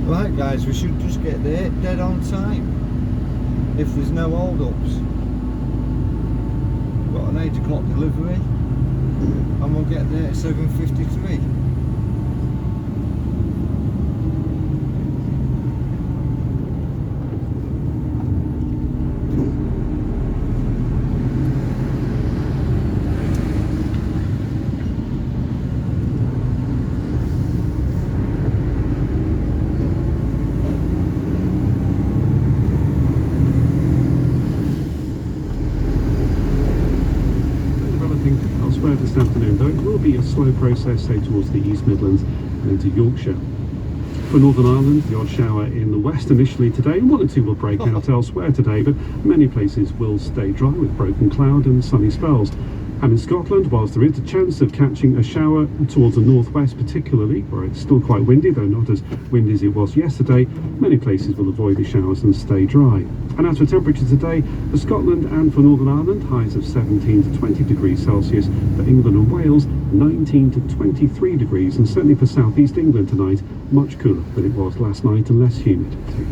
Right guys, we should just get there dead on time. If there's no hold-ups. Got an 8 o'clock delivery and we'll get there at 7:53. Elsewhere this afternoon, though, it will be a slow process, say towards the East Midlands and into Yorkshire. For Northern Ireland, the odd shower in the west initially today, and 1 or 2 will break out elsewhere today, but many places will stay dry with broken cloud and sunny spells. And in Scotland, whilst there is a chance of catching a shower towards the northwest particularly, where it's still quite windy, though not as windy as it was yesterday, many places will avoid the showers and stay dry. And as for temperatures today, for Scotland and for Northern Ireland, highs of 17 to 20 degrees Celsius, for England and Wales, 19 to 23 degrees, and certainly for South East England tonight, much cooler than it was last night and less humid too.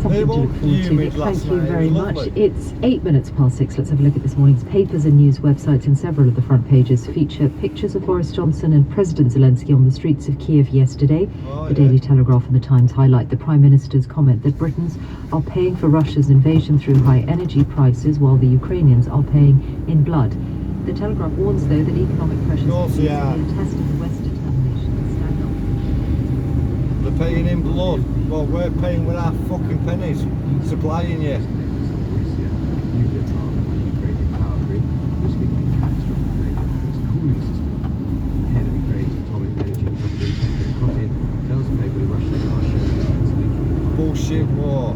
Something to look forward to, Nick. Thank you very much. It's 8 minutes past 6. Let's have a look at this morning's papers and news websites, and several of the front pages feature pictures of Boris Johnson and President Zelensky on the streets of Kiev yesterday. The Daily Telegraph and the Times highlight the Prime Minister's comment that Britons are paying for Russia's invasion through high energy prices, while the Ukrainians are paying in blood. The Telegraph warns, though, that economic pressures will be a test of the West's determination to stand up. They're paying in blood. Well, we're paying with our fucking pennies, supplying you. Bullshit war.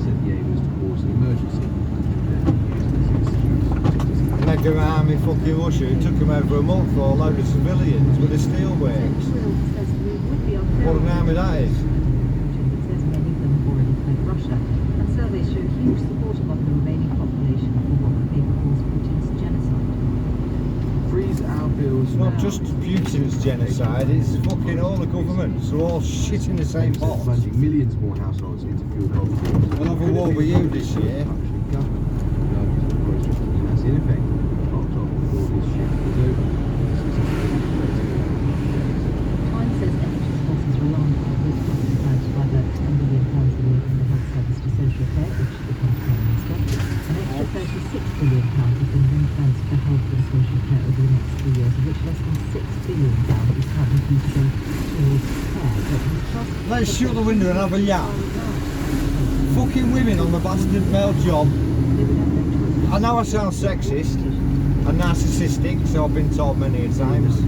Mega army fucking Russia. It took them over a month for a load of civilians with the steelworks. What an army that is. Russia, and surveys show huge support among the remaining population for what they call Putin's genocide. Freeze our bills. It's not just Putin's genocide, it's fucking all the governments. They're all shit in the same pot. Plunging millions more households into fuel poverty. We'll have a war with you this year. That's in effect locked off before this shit is over. Time says NHS bosses rely on with plans to divert £10 billion away from the health service to social care, which becomes Prime Minister. An extra £36 billion has been ring-fenced for health and social care over the next 3 years, of which less than £6 billion is currently due to go towards care. Let's shut the window and have a yap. Fucking women on the bastard male job. I know I sound sexist and narcissistic, so I've been told many a times.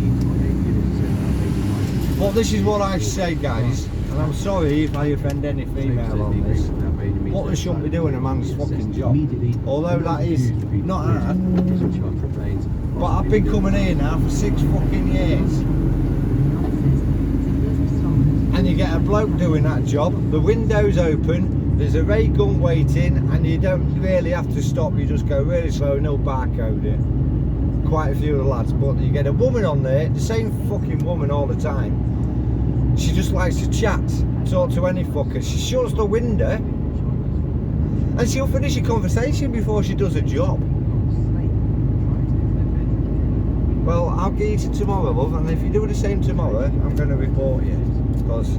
But this is what I say, guys, and I'm sorry if I offend any female on this. What they shouldn't be doing a man's fucking job. Although that is not hard. But I've been coming here now for 6 fucking years. And you get a bloke doing that job, the window's open, there's a ray gun waiting, and you don't really have to stop, you just go really slow and he'll barcode it. Quite a few of the lads, but you get a woman on there, the same fucking woman all the time. She just likes to chat, talk to any fucker. She shuts the window and she'll finish a conversation before she does a job. Well, I'll get you to tomorrow, love, and if you do the same tomorrow, I'm going to report you. Because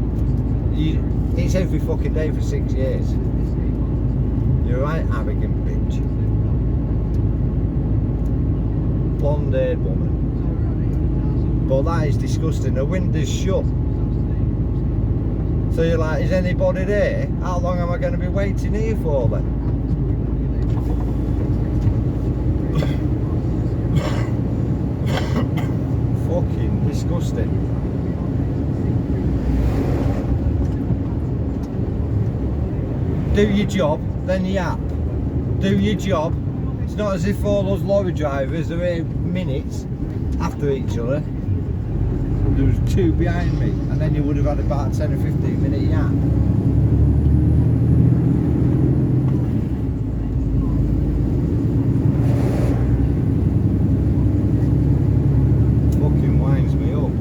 it's every fucking day for 6 years. You're a right arrogant bitch. Blonde-haired woman. But that is disgusting. The window's shut. So you're like, is anybody there? How long am I going to be waiting here for then? Fucking disgusting. Do your job, then yap. Do your job. It's not as if all those lorry drivers are here minutes after each other. There was 2 behind me, and then you would have had about a 10 or 15 minute yap. Fucking winds me up.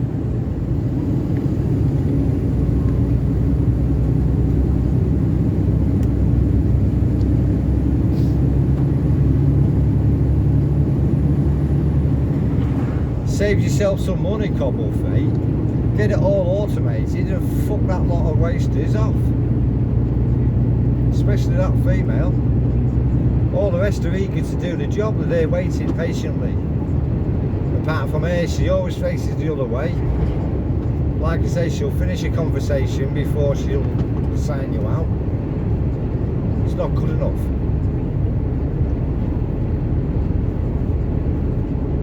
Save yourself some money, cobble feet. Get it all automated and fuck that lot of wasters off. Especially that female. All the rest are eager to do the job, that they're waiting patiently. Apart from her, she always faces the other way. Like I say, she'll finish a conversation before she'll sign you out. It's not good enough.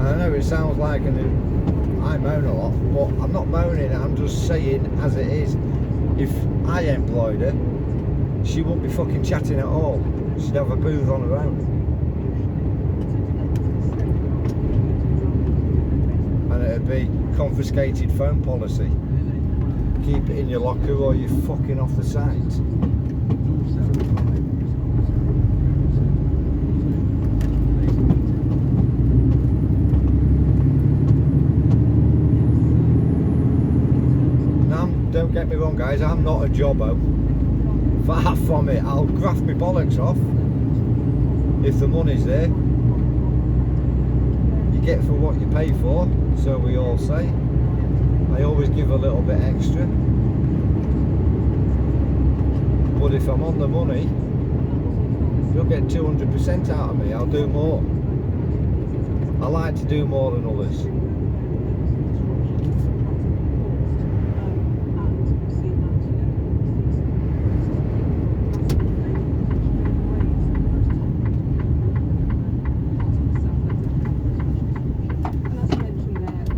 I know it sounds like I moan a lot, but I'm not moaning, I'm just saying as it is. If I employed her, she wouldn't be fucking chatting at all. She'd have a booth on her own. And it'd be confiscated phone policy. Keep it in your locker or you're fucking off the site. Don't get me wrong, guys, I'm not a jobbo. Far from it. I'll graft my bollocks off if the money's there. You get for what you pay for, so we all say. I always give a little bit extra. But if I'm on the money, you'll get 200% out of me. I'll do more. I like to do more than others.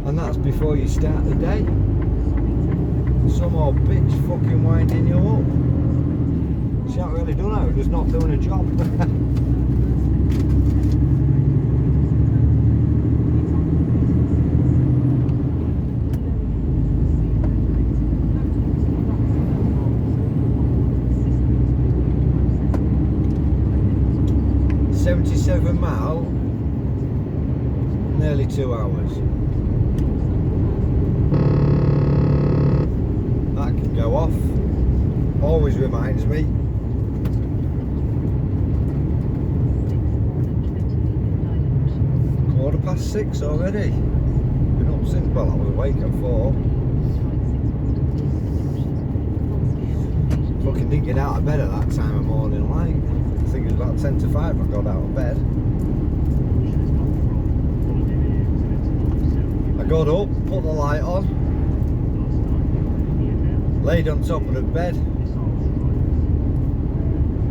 And that's before you start the day. Some old bitch fucking winding you up. She ain't really done out, just not doing a job. 77 mile, nearly 2 hours. That can go off. Always reminds me. Quarter past 6 already. Been up since, well, I was awake at 4. Fucking didn't get out of bed at that time of morning, like. I think it was about 10 to 5 I got out of bed. I got up, put the light on, laid on top of the bed,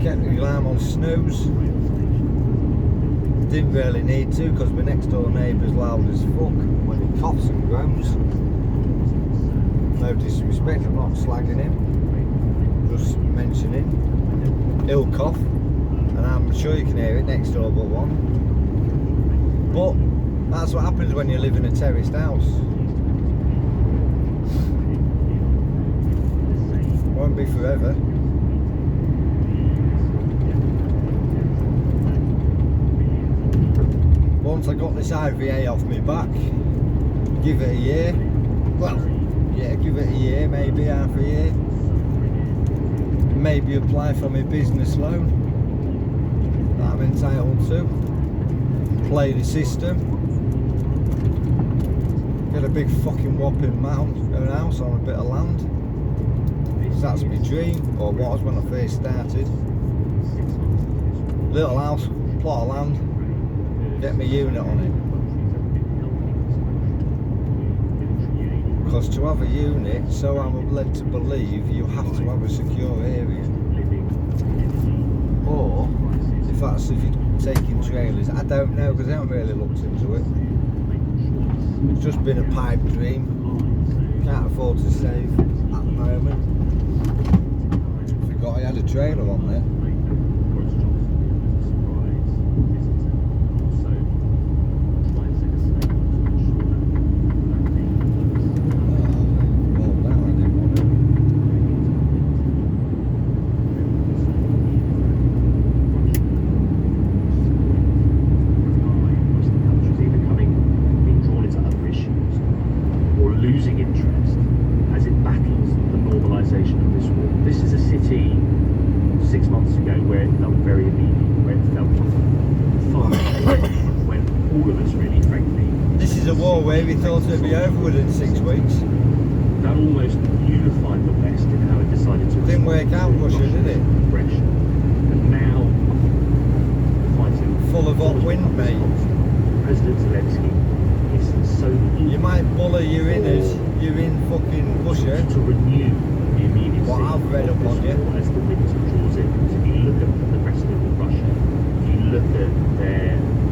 kept the alarm on snooze. Didn't really need to because my next door neighbour's loud as fuck when he coughs and groans. No disrespect, I'm not slagging him, just mentioning. He'll cough, and I'm sure you can hear it next door but one. But that's what happens when you live in a terraced house. Won't be forever. Once I got this IVA off my back, give it a year. Well, yeah, give it a year, maybe half a year. Maybe apply for my business loan that I'm entitled to. Play the system. Get a big fucking whopping house on a bit of land. That's my dream, or was when I first started. Little house, plot of land, get my unit on it. Because to have a unit, so I'm led to believe, you have to have a secure area. Or, if you're taking trailers, I don't know because I haven't really looked into it. It's just been a pipe dream. Can't afford to save at the moment. Forgot I had a trailer on there. Losing interest as it battles the normalisation of this war. This is a city 6 months ago wave, he thought it'd be over within 6 weeks. That almost unified the West in how it decided to Didn't work out Russia, did it? aggression. And now, fighting Full of hot wind, mate. President Zelensky is so You might bully you in as you're in fucking Russia. to renew the immediacy What I've read of up on this you. war as the winter draws in. So if you look at the precedent with Russia, if you look at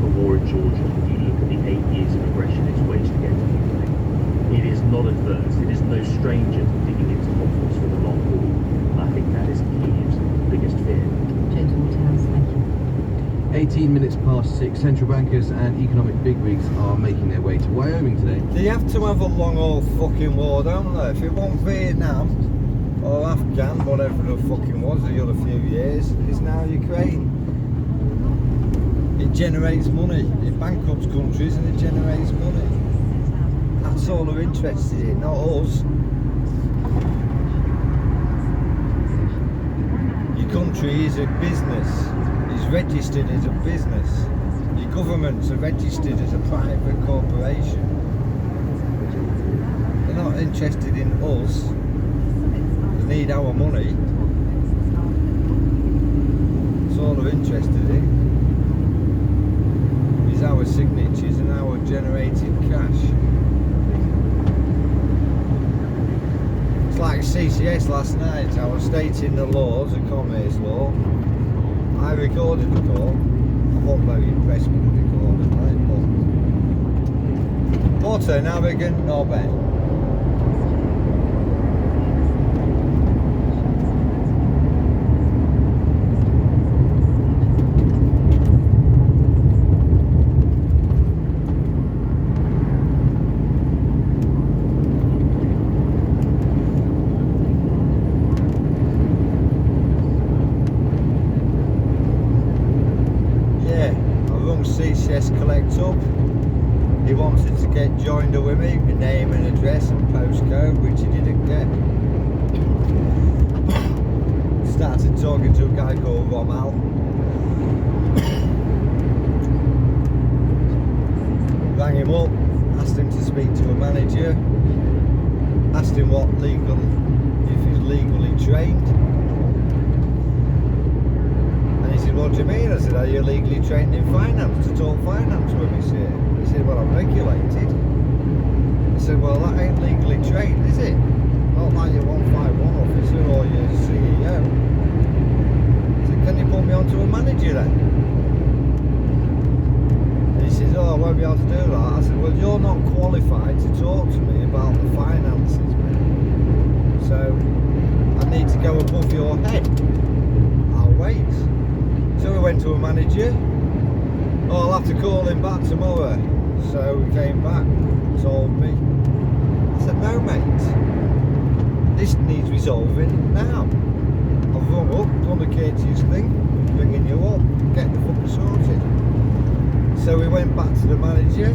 the war in Georgia, if you look at the 8 years of aggression it's waged against Ukraine, it is not adverse, it is no stranger to digging into conflicts for the long haul. And I think that is Kiev's biggest fear. James Waterhouse, thank you. 18 minutes past 6, central bankers and economic bigwigs are making their way to Wyoming today. They have to have a long old fucking war, don't they? If it wasn't Vietnam or Afghan, whatever the fucking was the other few years, it's now Ukraine. It generates money. It bankrupts countries and it generates money. That's all they're interested in, not us. Your country is a business. It's registered as a business. Your governments are registered as a private corporation. They're not interested in us. They need our money. That's all they're interested in. Is our signatures and our generated cash. It's like CCS last night. I was stating the laws, the commerce law. I recorded the call. I wasn't very impressed with the recording, right? But water, navigant, no bed. CCS collect up. He wanted to get joined with me, my name and address and postcode, which he didn't get. Started talking to a guy called Romal. Rang him up, asked him to speak to a manager, asked him if he's legally trained. He said, what do you mean? I said, are you legally trained in finance to talk finance with me, sir? He said, well, I'm regulated. I said, well, that ain't legally trained, is it? Not like you're 151 officer or you're CEO. I said, can you put me onto a manager then? And he says, oh, I won't be able to do that. I said, well, you're not qualified to talk to me about the finances, mate. So, I need to go above your head. I'll wait. So we went to a manager. Oh, I'll have to call him back tomorrow. So he came back, told me. I said, no mate, this needs resolving now. I've rung up, done the courteous thing, ringing you up, getting the fucking sorted. So we went back to the manager,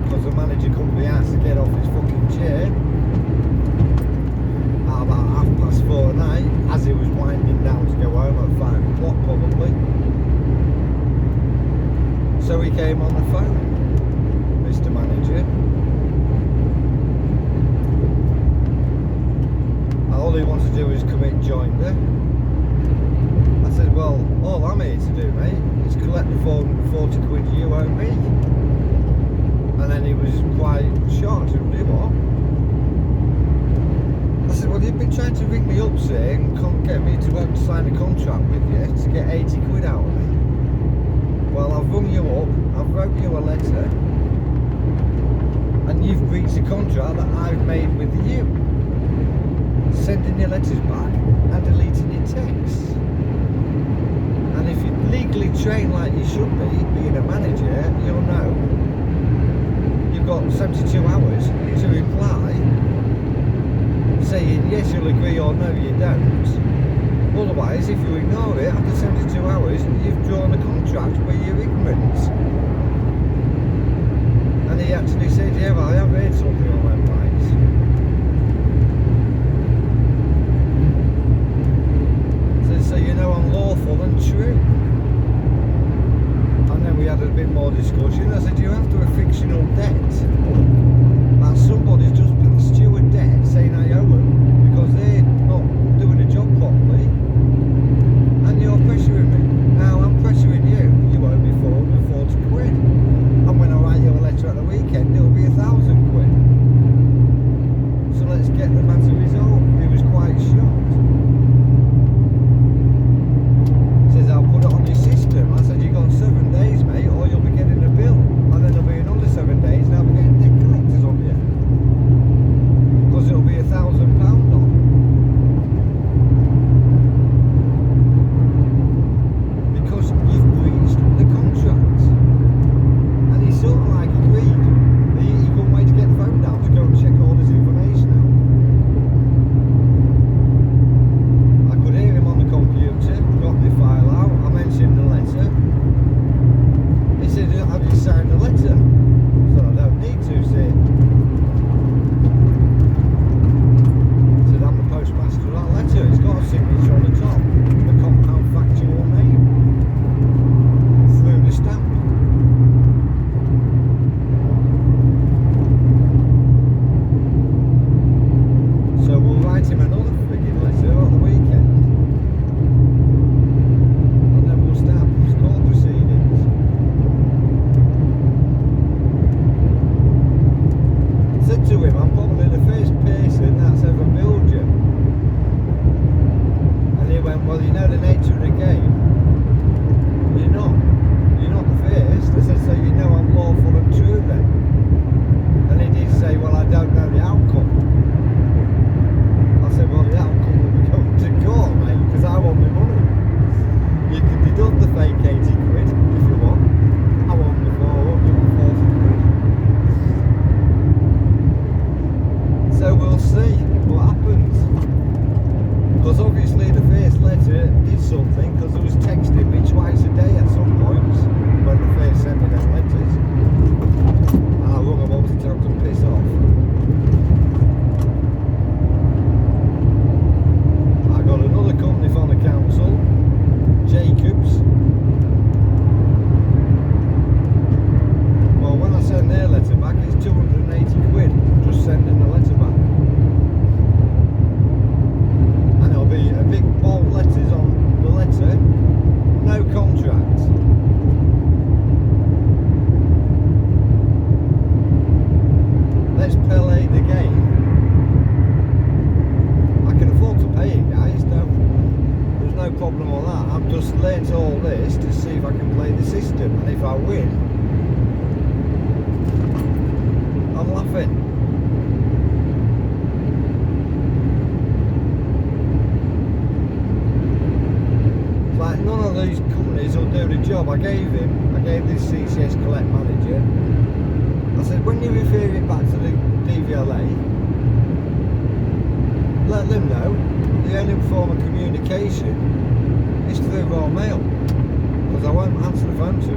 because the manager couldn't be asked to get off his fucking chair. At about 4:30 at night, as he was winding down to go home at 5 o'clock probably. So he came on the phone, Mr. Manager. All he wants to do is commit joinder. I said, well, all I'm here to do, mate, is collect the 40 quid you owe me. And then he was quite shocked and did what? I said, well, you've been trying to ring me up, sir, and get me to sign a contract with you to get 80 quid out of me. Well, I've rung you up, I've wrote you a letter, and you've breached a contract that I've made with you. Sending your letters back and deleting your texts. And if you're legally trained like you should be, being a manager, you'll know you've got 72 hours to reply saying yes you'll agree or no you don't. Otherwise, if you ignore it after 72 hours, you've drawn a contract where you're ignorant. And he actually said, yeah, well, I have heard something on them lines. So you know I'm lawful and true. And then we had a bit more discussion. I said, you have to a fictional debt. well, you know the nature of the game. You're not the first. I said, so you know I'm lawful and true then. And he did say, well, I don't know the outcome. I said, well, the outcome will be going to court, mate, because I want my money. You can deduct the fake 80 quid if you want. I want the 440 quid. So we'll see what happens. Because obviously the first letter did something, because there was texting me twice a day at some points when they first sent me them letters. And I rung them up to tell them to piss off. I got another company from the council, Jacobs. Well, when I send their letter back, it's 280 quid just sending the letter back. And there'll be a big bold letters on the letter, no contract. Let's play the game. I can afford to pay it, guys, there's no problem on that. I've just learnt all this to see if I can play the system, and if I win, I'm laughing. It's like none of these companies will do the job. I gave this CCS Collect manager, I said, when you refer it back to the DVLA, let them know the only form of communication is through raw mail, because I won't answer the phone to you.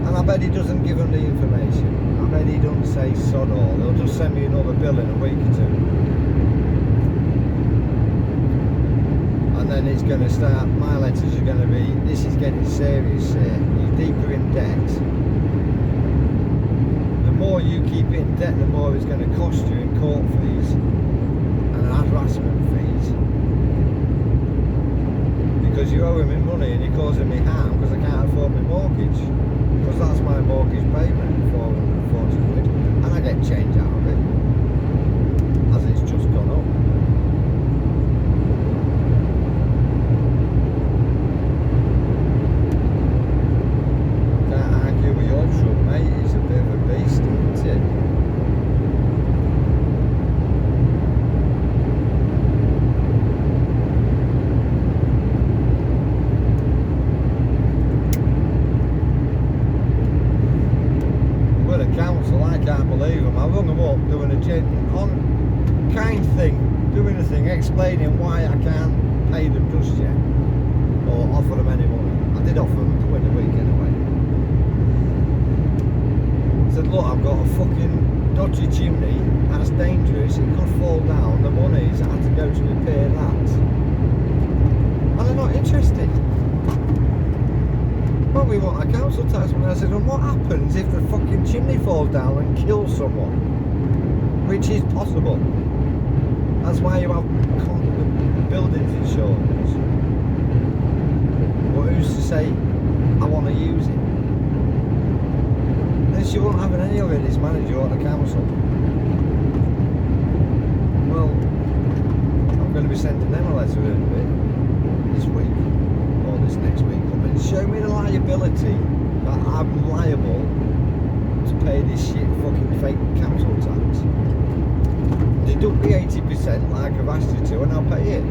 And I bet he doesn't give them the information. I bet he doesn't say sod all. They'll just send me another bill in a week or two. And then it's going to start, my letters are going to be, this is getting serious here. You're deeper in debt. The more you keep in debt, the more it's going to cost you in court fees and harassment fees. Because you're owing me money and you're causing me harm because I can't afford my mortgage. Because that's my mortgage payment, 440 quid, and I get change out of it as it's just gone up. Can't argue with your truck, mate. It's a bit of a beast, isn't it? Council, I can't believe them. I rung them up doing a kind thing, doing a thing, explaining why I can't pay them just yet or offer them any money. I did offer them £1 a week anyway. I said, look, I've got a fucking dodgy chimney, that's dangerous, it could fall down, the money's I had to go to repair that. And they're not interested. Well, we want a council tax money. I said, and what happens if the fucking chimney falls down and kills someone? Which is possible. That's why you have buildings insurance. But who's to say I want to use it? Then she won't have any of it, this manager or the council. Well, I'm going to be sending them a letter in a bit this week. Or this next week, show me the liability that I'm liable to pay this shit fucking fake council tax. Deduct the 80% like I've asked you to and I'll pay it.